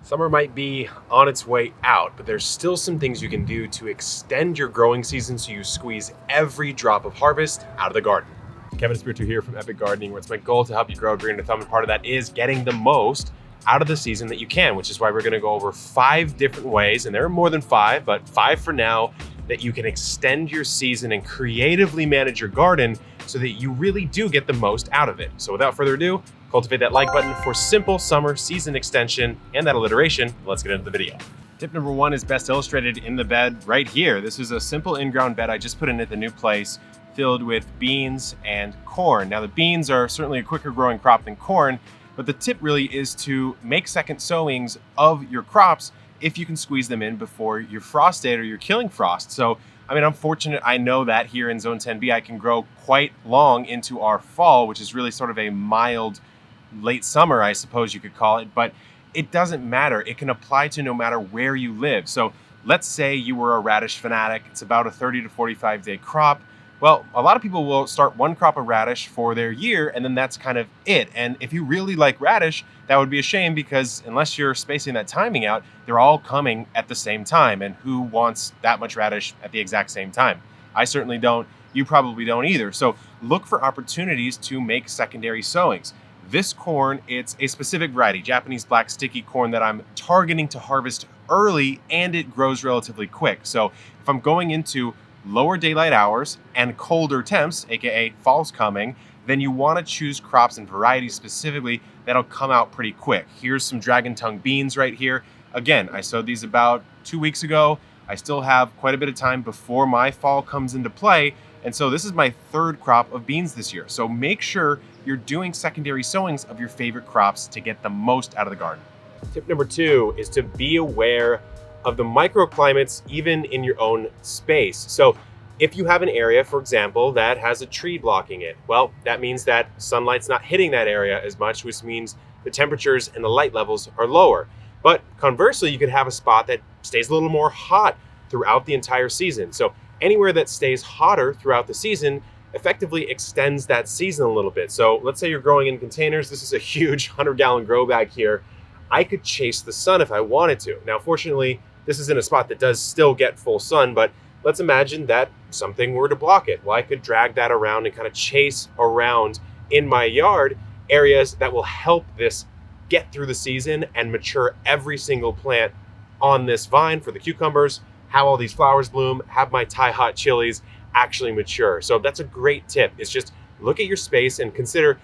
Summer might be on its way out, but there's still some things you can do to extend your growing season so you squeeze every drop of harvest out of the garden. Kevin Spiritu here from Epic Gardening, where it's my goal to help you grow a greener thumb, and part of that is getting the most out of the season that you can, which is why we're gonna go over 5 different ways, and there are more than 5, but 5 for now, that you can extend your season and creatively manage your garden so that you really do get the most out of it. So without further ado, cultivate that like button for simple summer season extension and that alliteration. Let's get into the video. Tip number 1 is best illustrated in the bed right here. This is a simple in-ground bed I just put in at the new place, filled with beans and corn. Now the beans are certainly a quicker growing crop than corn, but the tip really is to make second sowings of your crops if you can squeeze them in before your frost date or your killing frost. So, I mean, I'm fortunate, I know that here in Zone 10B, I can grow quite long into our fall, which is really sort of a mild late summer, I suppose you could call it, but it doesn't matter. It can apply to no matter where you live. So let's say you were a radish fanatic. It's about a 30 to 45 day crop. Well, a lot of people will start one crop of radish for their year, and then that's kind of it. And if you really like radish, that would be a shame, because unless you're spacing that timing out, they're all coming at the same time. And who wants that much radish at the exact same time? I certainly don't. You probably don't either. So look for opportunities to make secondary sowings. This corn, it's a specific variety, Japanese black sticky corn, that I'm targeting to harvest early, and it grows relatively quick. So if I'm going into lower daylight hours and colder temps, aka fall's coming, then you want to choose crops and varieties specifically that'll come out pretty quick. Here's some dragon tongue beans right here. Again, I sowed these about 2 weeks ago. I still have quite a bit of time before my fall comes into play. And so this is my 3rd crop of beans this year. So make sure you're doing secondary sowings of your favorite crops to get the most out of the garden. Tip number 2 is to be aware of the microclimates even in your own space. So if you have an area, for example, that has a tree blocking it, well, that means that sunlight's not hitting that area as much, which means the temperatures and the light levels are lower. But conversely, you could have a spot that stays a little more hot throughout the entire season. So anywhere that stays hotter throughout the season effectively extends that season a little bit. So let's say you're growing in containers. This is a huge 100-gallon grow bag here. I could chase the sun if I wanted to. Now, fortunately, this is in a spot that does still get full sun, but let's imagine that something were to block it. Well, I could drag that around and kind of chase around in my yard areas that will help this get through the season and mature every single plant on this vine for the cucumbers, have all these flowers bloom, have my Thai hot chilies actually mature. So that's a great tip. It's just look at your space and consider,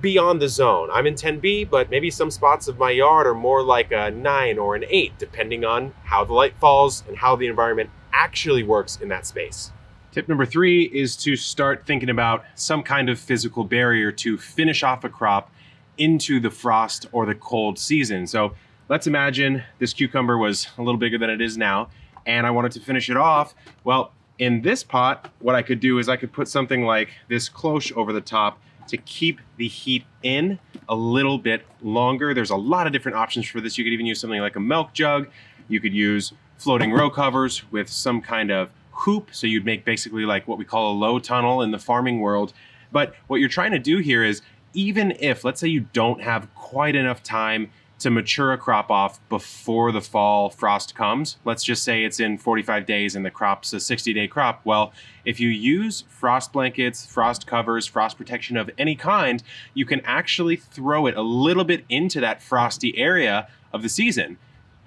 beyond the zone. I'm in 10B, but maybe some spots of my yard are more like a 9 or an 8, depending on how the light falls and how the environment actually works in that space. Tip number 3 is to start thinking about some kind of physical barrier to finish off a crop into the frost or the cold season. So let's imagine this cucumber was a little bigger than it is now, and I wanted to finish it off. Well, in this pot, what I could do is I could put something like this cloche over the top to keep the heat in a little bit longer. There's a lot of different options for this. You could even use something like a milk jug. You could use floating row covers with some kind of hoop. So you'd make basically like what we call a low tunnel in the farming world. But what you're trying to do here is, even if, let's say, you don't have quite enough time to mature a crop off before the fall frost comes, let's just say it's in 45 days and the crop's a 60-day crop. Well, if you use frost blankets, frost covers, frost protection of any kind, you can actually throw it a little bit into that frosty area of the season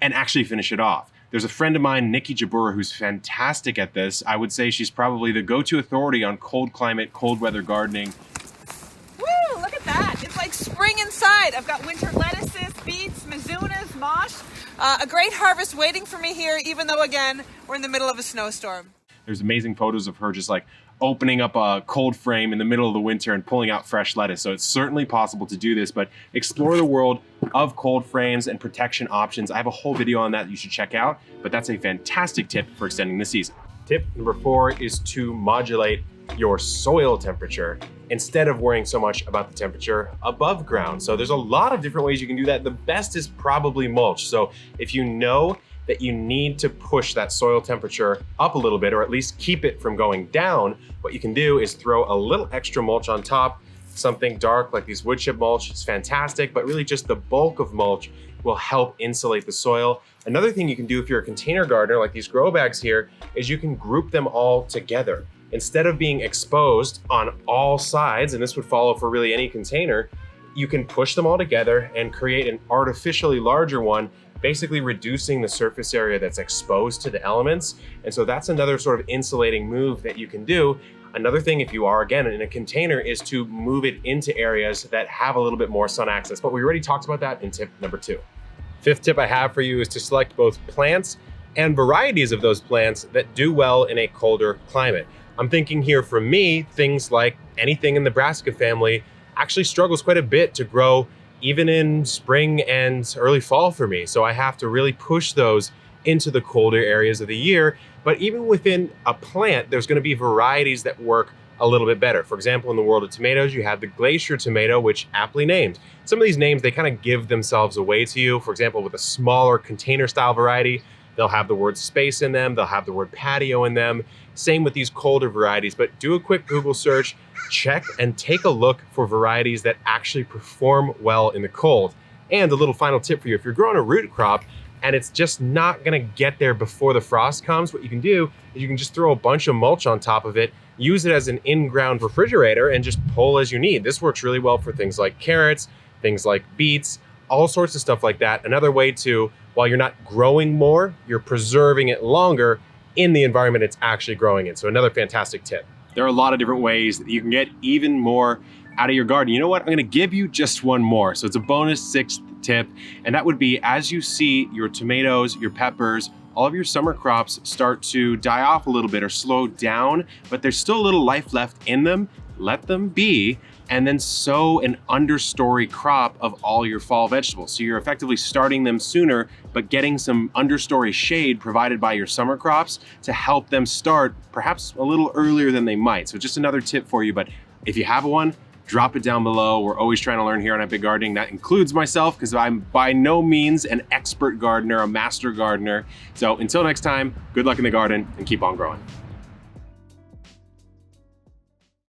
and actually finish it off. There's a friend of mine, Nikki Jabura, who's fantastic at this. I would say she's probably the go-to authority on cold climate, cold weather gardening. Woo, look at that. It's like spring inside. I've got winter lettuces, beets, mizunas, mosh. A great harvest waiting for me here, even though, again, we're in the middle of a snowstorm. There's amazing photos of her just like opening up a cold frame in the middle of the winter and pulling out fresh lettuce. So it's certainly possible to do this, but explore the world of cold frames and protection options. I have a whole video on that you should check out, but that's a fantastic tip for extending the season. Tip number 4 is to modulate your soil temperature instead of worrying so much about the temperature above ground. So there's a lot of different ways you can do that. The best is probably mulch. So if you know that you need to push that soil temperature up a little bit, or at least keep it from going down, what you can do is throw a little extra mulch on top, something dark like these wood chip mulch. It's fantastic, but really just the bulk of mulch will help insulate the soil. Another thing you can do if you're a container gardener, like these grow bags here, is you can group them all together. Instead of being exposed on all sides, and this would follow for really any container, you can push them all together and create an artificially larger one, basically reducing the surface area that's exposed to the elements. And so that's another sort of insulating move that you can do. Another thing, if you are, again, in a container, is to move it into areas that have a little bit more sun access. But we already talked about that in tip number 2. Fifth tip I have for you is to select both plants and varieties of those plants that do well in a colder climate. I'm thinking here for me, things like anything in the brassica family actually struggles quite a bit to grow even in spring and early fall for me. So I have to really push those into the colder areas of the year. But even within a plant, there's gonna be varieties that work a little bit better. For example, in the world of tomatoes, you have the glacier tomato, which aptly named. Some of these names, they kind of give themselves away to you. For example, with a smaller container style variety, they'll have the word space in them, they'll have the word patio in them. Same with these colder varieties, but do a quick Google search, check and take a look for varieties that actually perform well in the cold. And a little final tip for you, if you're growing a root crop and it's just not gonna get there before the frost comes, what you can do is you can just throw a bunch of mulch on top of it, use it as an in-ground refrigerator and just pull as you need. This works really well for things like carrots, things like beets, all sorts of stuff like that. Another way to, while you're not growing more, you're preserving it longer in the environment it's actually growing in. So another fantastic tip. There are a lot of different ways that you can get even more out of your garden. You know what? I'm gonna give you just one more. So it's a bonus 6th tip, and that would be as you see your tomatoes, your peppers, all of your summer crops start to die off a little bit or slow down, but there's still a little life left in them, let them be, and then sow an understory crop of all your fall vegetables. So you're effectively starting them sooner, but getting some understory shade provided by your summer crops to help them start perhaps a little earlier than they might. So just another tip for you, but if you have one, drop it down below. We're always trying to learn here on Epic Gardening. That includes myself, because I'm by no means an expert gardener, a master gardener. So until next time, good luck in the garden and keep on growing.